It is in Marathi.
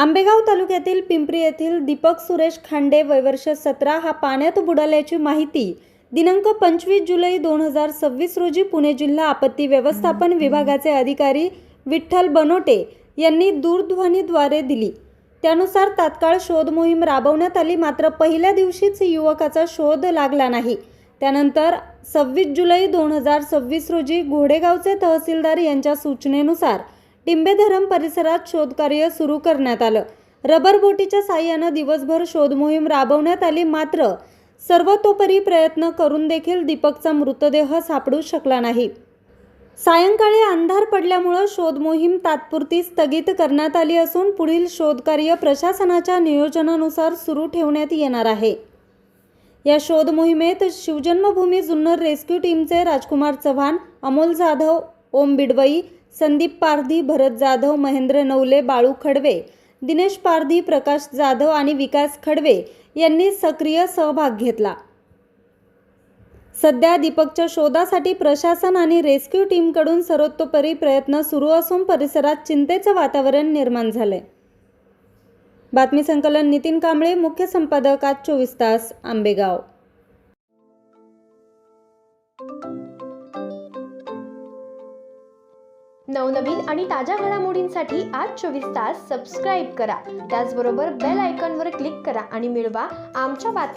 आंबेगाव तालुक्यातील पिंपरी येथील दीपक सुरेश खांडे वय वर्ष 17 हा पाण्यात बुडाल्याची माहिती दिनांक 25 जुलै 2026 रोजी पुणे जिल्हा आपत्ती व्यवस्थापन विभागाचे अधिकारी विठ्ठल बनोटे यांनी दूरध्वनीद्वारे दिली। त्यानुसार तात्काळ शोध मोहीम राबवण्यात आली, मात्र पहिल्या दिवशीच युवकाचा शोध लागला नाही। त्यानंतर 26 जुलै 2026 रोजी घोडेगावचे तहसीलदार यांच्या सूचनेनुसार टिंबे धरण परिसरात शोधकार्य सुरू करण्यात आलं। रबर बोटीच्या साहाय्याने दिवसभर शोध मोहीम राबवण्यात आली, मात्र सर्वतोपरी प्रयत्न करून देखील दीपकचा मृतदेह सापडू शकला नाही। सायंकाळी अंधार पडल्यामुळे शोध मोहीम तात्पुरती स्थगित करण्यात आली असून पुढील शोधकार्य प्रशासनाच्या नियोजनानुसार सुरू ठेवण्यात येणार आहे। या शोध मोहिमेत शिवजन्मभूमी जुन्नर रेस्क्यू टीमचे राजकुमार चव्हाण, अमोल जाधव, ओम बिडवई, संदीप पारधी, भरत जाधव, महेंद्र नवले, बाळू खडवे, दिनेश पारधी, प्रकाश जाधव आणि विकास खडवे यांनी सक्रिय सहभाग घेतला। सध्या दीपकच्या शोधासाठी प्रशासन आणि रेस्क्यू टीमकडून सर्वतोपरी प्रयत्न सुरू असून परिसरात चिंतेचे वातावरण निर्माण झाले। बातमी संकलन नितीन कांबळे, मुख्य संपादक, आज 24 तास, आंबेगाव। नवनवीन आणि ताज्या घडामोडींसाठी आज 24 तास सबस्क्राईब करा। त्याचबरोबर बेल आयकॉनवर क्लिक करा आणि मिळवा आमच्या बातम्या।